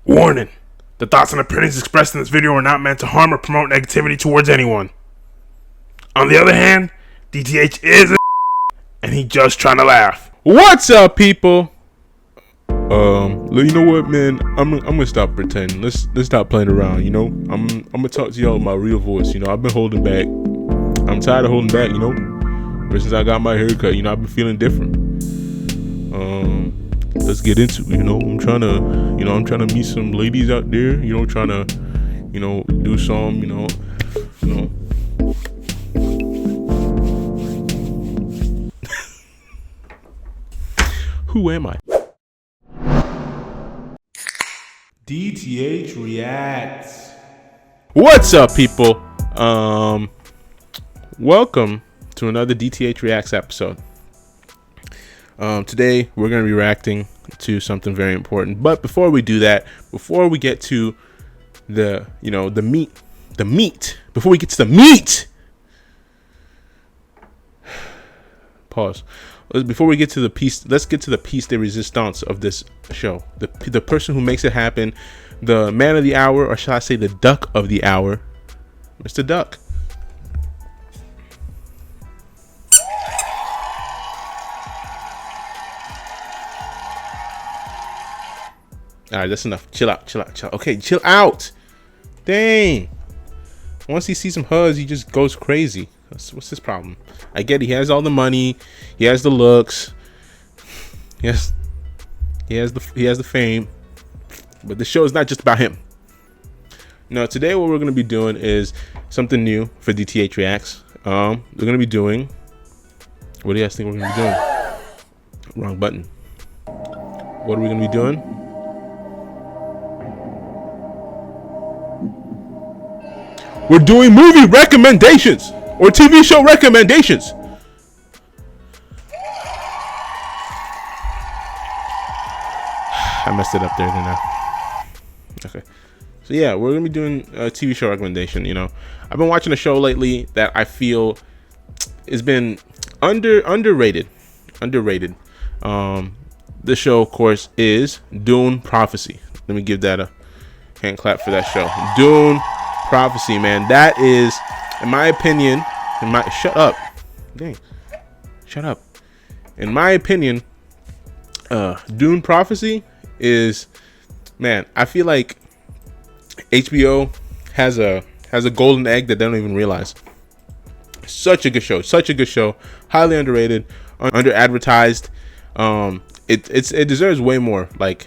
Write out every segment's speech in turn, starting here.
Warning. The thoughts and opinions expressed in this video are not meant to harm or promote negativity towards anyone. On the other hand, DTH is a and he just trying to laugh. What's up, people? You know what, man? I'm gonna stop pretending. Let's stop playing around. You know, I'm gonna talk to y'all in my real voice. You know, I've been holding back. I'm tired of holding back. You know, ever since I got my haircut, you know, I've been feeling different. Let's get into it. You know, I'm trying to meet some ladies out there. You know, trying to, do some. Who am I? DTH reacts. What's up, people? Welcome to another DTH reacts episode. Today we're going to be reacting to something very important. But before we do that, before we get to the meat, before we get to the meat, pause. Before we get to the piece, let's get to the piece de resistance of this show. The person who makes it happen, the man of the hour, or shall I say the duck of the hour, Mr. Duck. All right, that's enough. Chill out. Okay, chill out. Dang. Once he sees some hugs, he just goes crazy. What's his problem? I get it. He has all the money. He has the looks. Yes, he has the fame. But the show is not just about him. No, today what we're gonna be doing is something new for DTH Reacts. We're gonna be doing. What do you guys think we're gonna be doing? Wrong button. What are we gonna be doing? We're doing movie recommendations or TV show recommendations. I messed it up there, didn't I? Okay. So yeah, we're gonna be doing a TV show recommendation. You know, I've been watching a show lately that I feel has been underrated. The show, of course, is DUNE Prophecy. Let me give that a hand clap for that show. DUNE Prophecy, man. That is, in my opinion, shut up. Dang. Shut up. In my opinion, DUNE Prophecy is, man, I feel like HBO has a golden egg that they don't even realize. Such a good show, highly underrated, under advertised. It deserves way more. Like,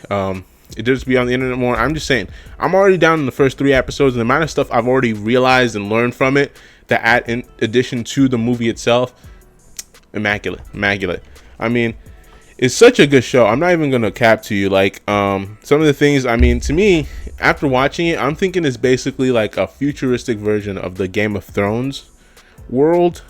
it deserves to be on the internet more. I'm just saying, I'm already down in the first 3 episodes, and the amount of stuff I've already realized and learned from it that add in addition to the movie itself, immaculate. I mean, it's such a good show. I'm not even gonna cap to you. Like, some of the things, I mean, to me, after watching it, I'm thinking it's basically like a futuristic version of the Game of Thrones world,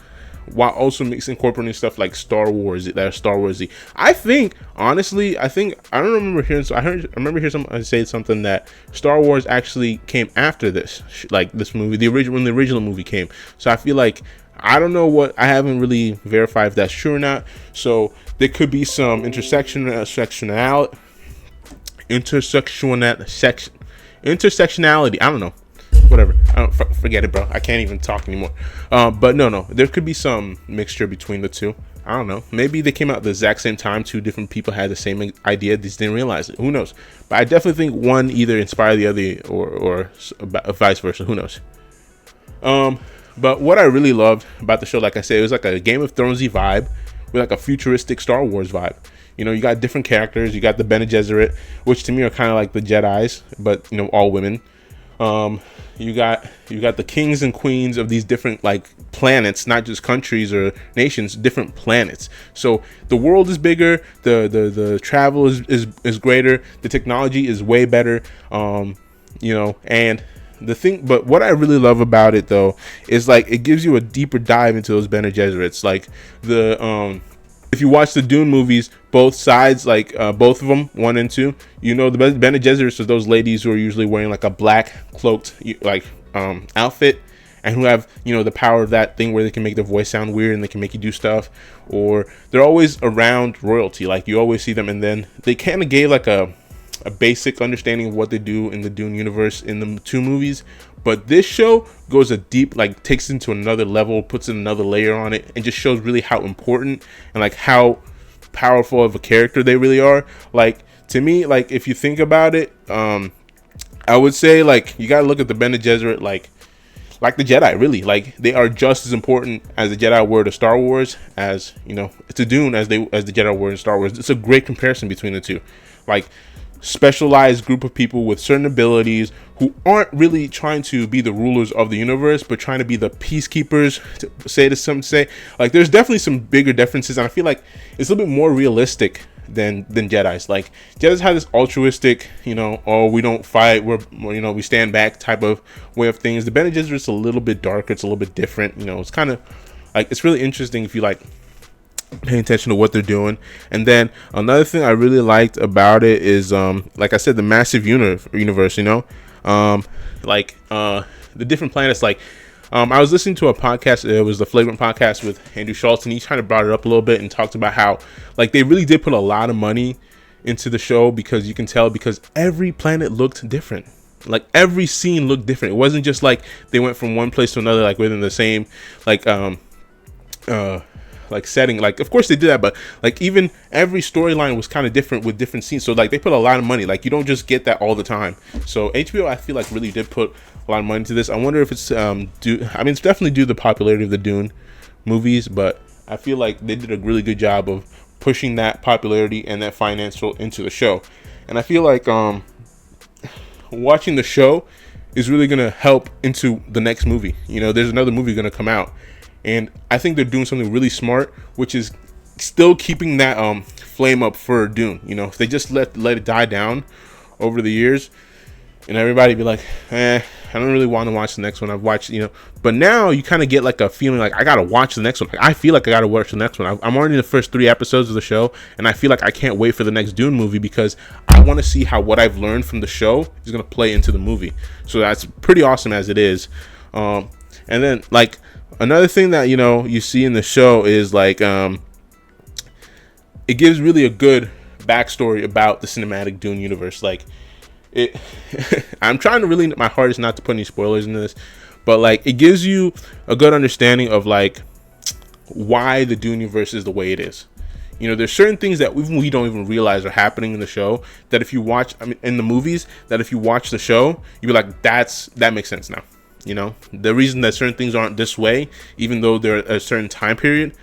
while also incorporating stuff like Star Wars, that are Star Warsy. I think, honestly, I don't remember hearing. So I remember hearing someone say something that Star Wars actually came after this, like this movie, when the original movie came. So I feel like, I don't know what, I haven't really verified if that's true or not. So there could be some intersectionality. I don't know. Whatever. I don't forget it, bro. I can't even talk anymore. But no, there could be some mixture between the two. I don't know. Maybe they came out at the exact same time. 2 different people had the same idea, just didn't realize it. Who knows? But I definitely think one either inspired the other, or vice versa. Who knows? But what I really loved about the show, like I said, it was like a Game of Thronesy vibe with like a futuristic Star Wars vibe. You know, you got different characters. You got the Bene Gesserit, which to me are kind of like the Jedis, but you know, all women. You got the kings and queens of these different like planets, not just countries or nations, different planets. So the world is bigger, the travel is greater, the technology is way better. And the thing, but what I really love about it though is like it gives you a deeper dive into those Bene Gesserits. Like if you watch the Dune movies, both sides, like both of them, 1 and 2, you know, the Bene Gesserits are those ladies who are usually wearing like a black cloaked like outfit, and who have, you know, the power of that thing where they can make their voice sound weird and they can make you do stuff, or they're always around royalty. Like you always see them, and then they kind of gave like a a basic understanding of what they do in the Dune universe in the 2 movies. But this show goes a deep, like, takes it into another level, puts in another layer on it, and just shows really how important and like how powerful of a character they really are. Like, to me, like, if you think about it, I would say, like, you gotta look at the Bene Gesserit like the Jedi, really. Like, they are just as important as the Jedi were to Star Wars, as, you know, to Dune as the Jedi were in Star Wars. It's a great comparison between the two. Like, specialized group of people with certain abilities who aren't really trying to be the rulers of the universe, but trying to be the peacekeepers, to say. Like, there's definitely some bigger differences, and I feel like it's a little bit more realistic than Jedis. Like, Jedis have this altruistic, you know, oh, we don't fight, we stand back type of way of things. The Bene Gesserit's a little bit darker, it's a little bit different, you know. It's kind of like, it's really interesting if you like paying attention to what they're doing. And then another thing I really liked about it is, like I said, the massive universe, you know, the different planets. Like, I was listening to a podcast. It was the Flagrant podcast with Andrew Schultz, and he kind of brought it up a little bit and talked about how, like, they really did put a lot of money into the show, because you can tell, because every planet looked different. Like, every scene looked different. It wasn't just like they went from one place to another, like within the same, like setting. Like, of course they did that, but like, even every storyline was kind of different with different scenes. So like, they put a lot of money. Like, you don't just get that all the time. So HBO, I feel like, really did put a lot of money into this. I wonder if it's it's definitely due to the popularity of the Dune movies, but I feel like they did a really good job of pushing that popularity and that financial into the show. And I feel like watching the show is really gonna help into the next movie. You know, there's another movie gonna come out, and I think they're doing something really smart, which is still keeping that flame up for Dune. You know, if they just let it die down over the years, and everybody be like, I don't really want to watch the next one. I've watched, you know, but now you kind of get like a feeling like, I gotta watch the next one. Like, I feel like I gotta watch the next one. I'm already in the first 3 episodes of the show, and I feel like I can't wait for the next Dune movie, because I want to see how what I've learned from the show is gonna play into the movie. So that's pretty awesome as it is. And then, like, another thing that, you know, you see in the show is like, it gives really a good backstory about the cinematic Dune universe. Like, I'm trying to really, my hardest not to put any spoilers into this, but like, it gives you a good understanding of like why the Dune universe is the way it is. You know, there's certain things that we don't even realize are happening in the show, that if you watch, in the movies, that if you watch the show, you'll be like, that makes sense now. You know, the reason that certain things aren't this way, even though they're a certain time period,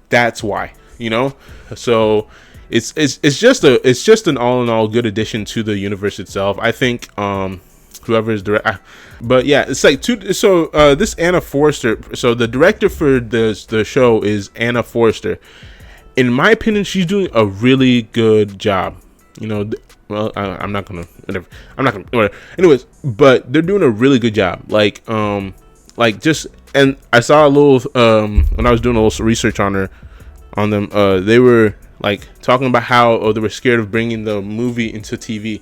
that's why, you know. So it's just an all in all good addition to the universe itself. I think whoever is direct, but yeah, it's like this Anna Forster. So the director for the show is Anna Forster. In my opinion, she's doing a really good job. You know, well, I'm not gonna whatever. Anyways, but they're doing a really good job. Like just, and I saw a little when I was doing a little research on them. They were like talking about how they were scared of bringing the movie into TV.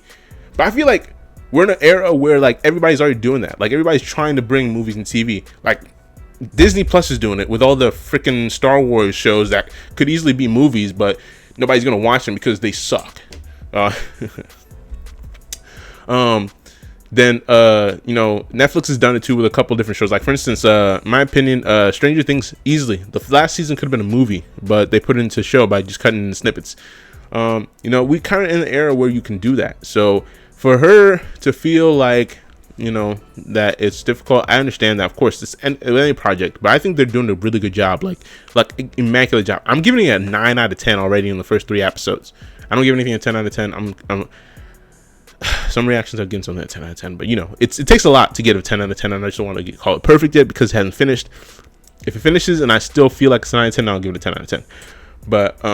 But I feel like we're in an era where like everybody's already doing that. Like, everybody's trying to bring movies in TV. Like, Disney Plus is doing it with all the freaking Star Wars shows that could easily be movies, but nobody's gonna watch them because they suck. Then you know, Netflix has done it too with a couple different shows. Like, for instance, in my opinion, Stranger Things, easily the last season could have been a movie, but they put it into a show by just cutting in the snippets. You know, we kind of in an era where you can do that. So for her to feel like, you know, that it's difficult, I understand that. Of course, it's any project, but I think they're doing a really good job. Like immaculate job. I'm giving it a 9 out of 10 already in the first 3 episodes. I don't give anything a 10 out of 10. I'm some reactions are getting something at 10 out of 10, but you know, it takes a lot to get a 10 out of 10, and I just don't want to call it perfect yet because it hasn't finished. If it finishes and I still feel like it's a 9 out of 10, I'll give it a 10 out of 10. But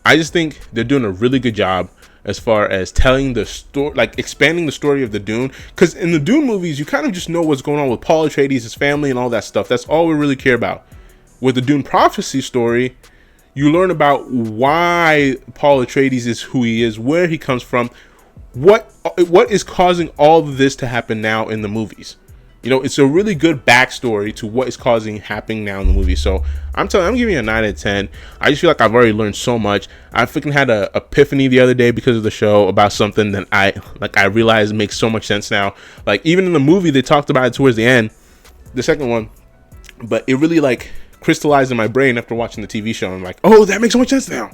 I just think they're doing a really good job as far as telling the story, like expanding the story of the Dune. Because in the Dune movies, you kind of just know what's going on with Paul Atreides, his family, and all that stuff. That's all we really care about. With the Dune Prophecy story, you learn about why Paul Atreides is who he is, where he comes from, what is causing all of this to happen now in the movies. You know, it's a really good backstory to what is causing happening now in the movie. So I'm giving it a 9 out of 10. I just feel like I've already learned so much. I freaking had a epiphany the other day because of the show about something that I realized makes so much sense now. Like, even in the movie, they talked about it towards the end, the second one, but it really like crystallized in my brain after watching the TV show. I'm like, oh, that makes so much sense now.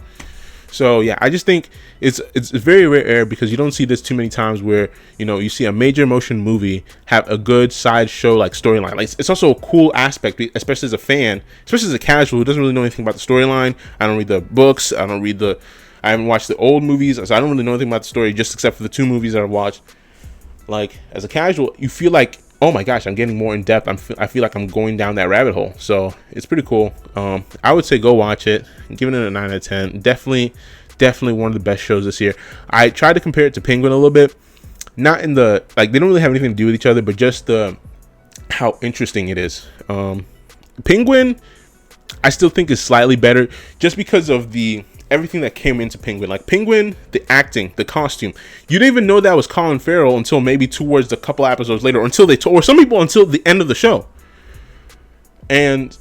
So yeah, I just think it's very rare because you don't see this too many times where, you know, you see a major motion movie have a good sideshow like storyline. Like, it's also a cool aspect, especially as a fan, especially as a casual who doesn't really know anything about the storyline. I don't read the books. I haven't watched the old movies, so I don't really know anything about the story, just except for the 2 movies that I've watched. Like, as a casual, you feel like, oh my gosh, I'm getting more in depth. I feel like I'm going down that rabbit hole. So it's pretty cool. I would say go watch it. I'm giving it a 9 out of 10. Definitely one of the best shows this year. I tried to compare it to Penguin a little bit. Not in the, like, they don't really have anything to do with each other, but just how interesting it is. Penguin, I still think is slightly better just because of everything that came into Penguin. Like, Penguin, the acting, the costume, you didn't even know that was Colin Farrell until maybe towards a couple episodes later, or some people until the end of the show. And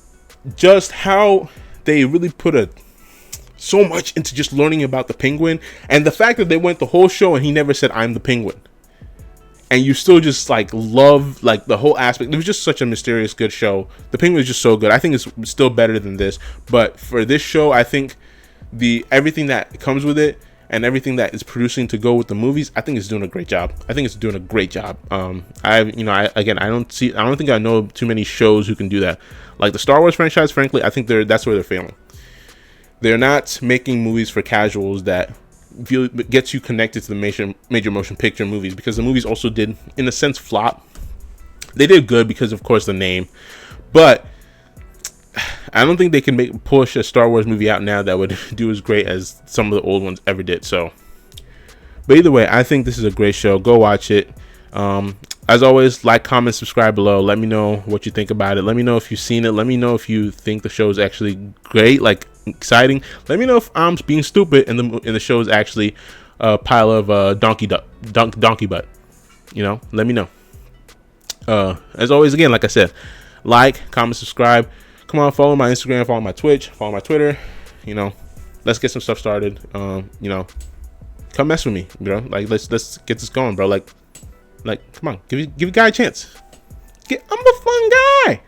just how they really put so much into just learning about the Penguin, and the fact that they went the whole show and he never said, "I'm the Penguin," and you still just like love like the whole aspect. It was just such a mysterious, good show. The Penguin is just so good. I think it's still better than this, but for this show, I think everything that comes with it and everything that is producing to go with the movies, I think it's doing a great job. I don't think I know too many shows who can do that. Like the Star Wars franchise, frankly, I think that's where they're failing. They're not making movies for casuals that gets you connected to the major motion picture movies, because the movies also did, in a sense, flop. They did good because, of course, the name, but I don't think they can push a Star Wars movie out now that would do as great as some of the old ones ever did. So, but either way, I think this is a great show. Go watch it. As always, like, comment, subscribe below. Let me know what you think about it. Let me know if you've seen it. Let me know if you think the show is actually great, like exciting. Let me know if I'm being stupid and the show is actually a pile of donkey butt. You know, let me know. As always, again, like I said, like, comment, subscribe. Come on, follow my Instagram, follow my Twitch, follow my Twitter. You know, let's get some stuff started. You know, come mess with me, bro. Like, let's get this going, bro. Like, come on, give a guy a chance. I'm a fun guy.